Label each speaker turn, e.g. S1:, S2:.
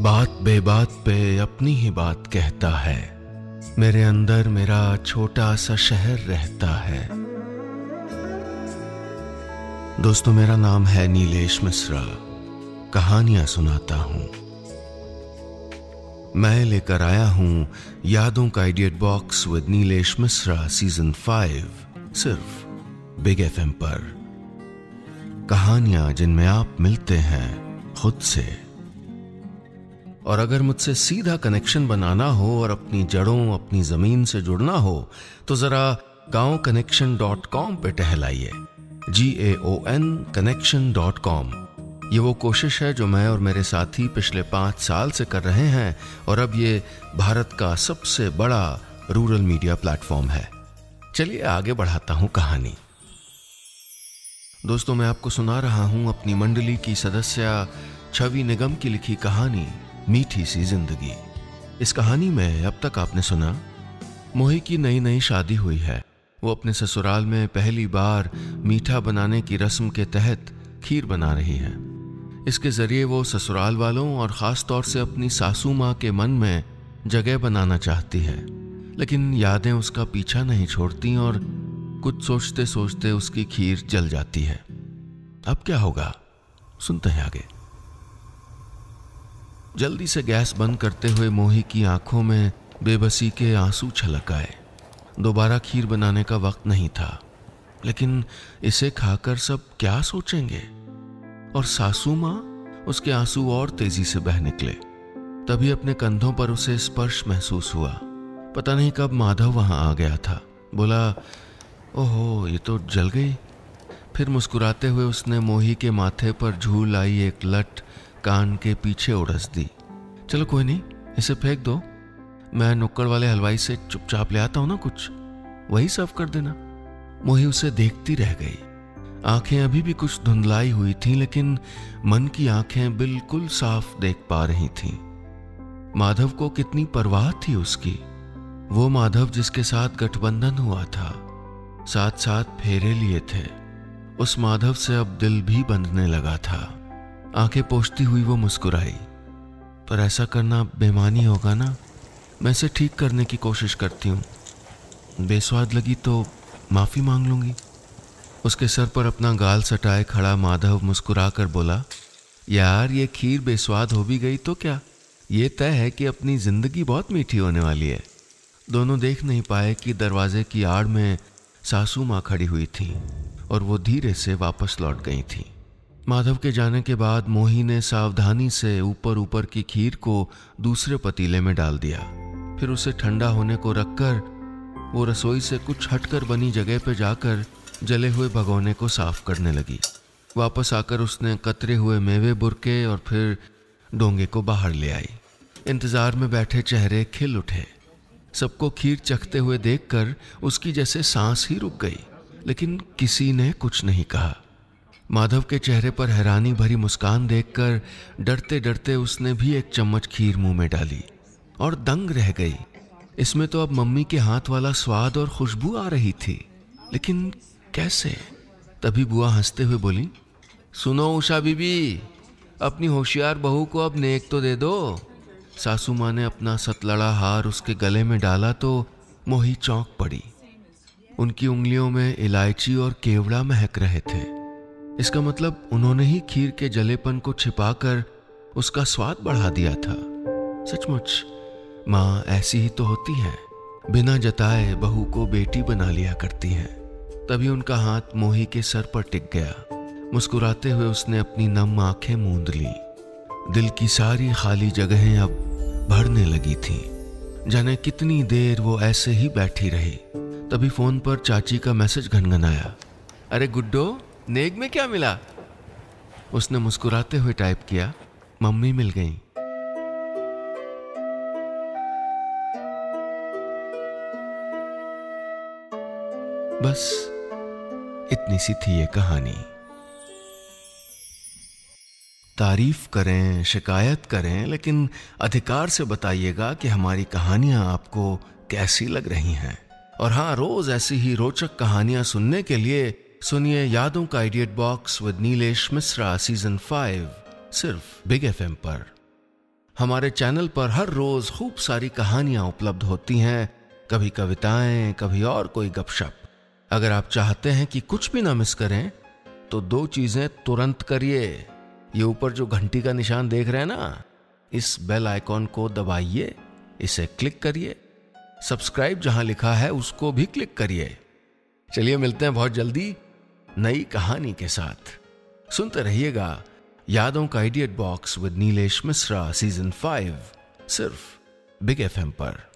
S1: बात बेबात पे अपनी ही बात कहता है। मेरे अंदर मेरा छोटा सा शहर रहता है। दोस्तों, मेरा नाम है नीलेश मिश्रा। कहानियां सुनाता हूं। मैं लेकर आया हूं यादों का idiot box with Nilesh Mishra season 5, सिर्फ बिग एफएम पर। कहानियां जिनमें आप मिलते हैं खुद से। और अगर मुझसे सीधा कनेक्शन बनाना हो और अपनी जड़ों, अपनी जमीन से जुड़ना हो तो जरा gaonconnection.com पे टहलाइए। GAON connection.com। ये वो कोशिश है जो मैं और मेरे साथी पिछले 5 साल से कर रहे हैं और अब ये भारत का सबसे बड़ा रूरल मीडिया प्लेटफॉर्म है। चलिए आगे बढ़ाता हूं कहानी। दोस्तों, मैं आपको सुना रहा हूं अपनी मंडली की सदस्य छवि निगम की लिखी कहानी मीठी सी जिंदगी। इस कहानी में अब तक आपने सुना, मोही की नई नई शादी हुई है। वो अपने ससुराल में पहली बार मीठा बनाने की रस्म के तहत खीर बना रही है। इसके जरिए वो ससुराल वालों और खास तौर से अपनी सासू माँ के मन में जगह बनाना चाहती है, लेकिन यादें उसका पीछा नहीं छोड़ती और कुछ सोचते सोचते उसकी खीर जल जाती है। अब क्या होगा, सुनते हैं आगे। जल्दी से गैस बंद करते हुए मोही की आंखों में बेबसी के आंसू छलक आए। दोबारा खीर बनाने का वक्त नहीं था, लेकिन इसे खाकर सब क्या सोचेंगे। और सासू माँ, उसके आंसू और तेजी से बह निकले। तभी अपने कंधों पर उसे स्पर्श महसूस हुआ। पता नहीं कब माधव वहां आ गया था। बोला, ओहो, ये तो जल गई। फिर मुस्कुराते हुए उसने मोही के माथे पर झूल आई एक लट कान के पीछे उड़स दी। चलो कोई नहीं, इसे फेंक दो, मैं नुक्कड़ वाले हलवाई से चुपचाप ले आता हूं ना, कुछ वही सर्व कर देना। मोही उसे देखती रह गई। आंखें अभी भी कुछ धुंधलाई हुई थीं, लेकिन मन की आंखें बिल्कुल साफ देख पा रही थीं। माधव को कितनी परवाह थी उसकी। वो माधव जिसके साथ गठबंधन हुआ था, साथ साथ फेरे लिए थे। उस माधव से अब दिल भी बंधने लगा था। आंखें पोंछती हुई वो मुस्कुराई। पर ऐसा करना बेईमानी होगा ना। मैं इसे ठीक करने की कोशिश करती हूँ। बेस्वाद लगी तो माफी मांग लूंगी। उसके सर पर अपना गाल सटाए खड़ा माधव मुस्कुरा कर बोला, यार ये खीर बेस्वाद हो भी गई तो क्या, ये तय है कि अपनी जिंदगी बहुत मीठी होने वाली है। दोनों देख नहीं पाए कि दरवाजे की आड़ में सासू माँ खड़ी हुई थी और वो धीरे से वापस लौट गई थी। माधव के जाने के बाद मोही ने सावधानी से ऊपर ऊपर की खीर को दूसरे पतीले में डाल दिया। फिर उसे ठंडा होने को रखकर वो रसोई से कुछ हटकर बनी जगह पर जाकर जले हुए भगोने को साफ करने लगी। वापस आकर उसने कतरे हुए मेवे बुरके और फिर डोंगे को बाहर ले आई। इंतजार में बैठे चेहरे खिल उठे। सबको खीर चखते हुए देखकर उसकी जैसे सांस ही रुक गई, लेकिन किसी ने कुछ नहीं कहा। माधव के चेहरे पर हैरानी भरी मुस्कान देखकर डरते डरते उसने भी एक चम्मच खीर मुंह में डाली और दंग रह गई। इसमें तो अब मम्मी के हाथ वाला स्वाद और खुशबू आ रही थी, लेकिन कैसे? तभी बुआ हंसते हुए बोली, सुनो उषा बीबी, अपनी होशियार बहू को अब नेक तो दे दो। सासू माँ ने अपना सतलड़ा हार उसके गले में डाला तो मोही चौंक पड़ी। उनकी उंगलियों में इलायची और केवड़ा महक रहे थे। इसका मतलब उन्होंने ही खीर के जलेपन को छिपाकर उसका स्वाद बढ़ा दिया था। सचमुच माँ ऐसी ही तो होती है, बिना जताए बहू को बेटी बना लिया करती हैं। तभी उनका हाथ मोही के सर पर टिक गया। मुस्कुराते हुए उसने अपनी नम आंखें मूंद ली। दिल की सारी खाली जगहें अब भरने लगी थीं। जाने कितनी देर वो ऐसे ही बैठी रही। तभी फोन पर चाची का मैसेज घनघनाया, अरे गुड्डो, नेक में क्या मिला? उसने मुस्कुराते हुए टाइप किया, मम्मी मिल गई। बस इतनी सी थी ये कहानी। तारीफ करें, शिकायत करें, लेकिन अधिकार से बताइएगा कि हमारी कहानियां आपको कैसी लग रही हैं। और हाँ, रोज ऐसी ही रोचक कहानियां सुनने के लिए सुनिए यादों का idiot box with Nilesh Mishra season 5, सिर्फ बिग एफएम पर। हमारे चैनल पर हर रोज खूब सारी कहानियां उपलब्ध होती हैं, कभी कविताएं, कभी और कोई गपशप। अगर आप चाहते हैं कि कुछ भी ना मिस करें तो 2 चीजें तुरंत करिए। ये ऊपर जो घंटी का निशान देख रहे हैं ना, इस बेल आइकॉन को दबाइए, इसे क्लिक करिए। सब्सक्राइब जहां लिखा है उसको भी क्लिक करिए। चलिए मिलते हैं बहुत जल्दी नई कहानी के साथ। सुनते रहिएगा यादों का idiot box with Nilesh Mishra season 5, सिर्फ बिग FM पर।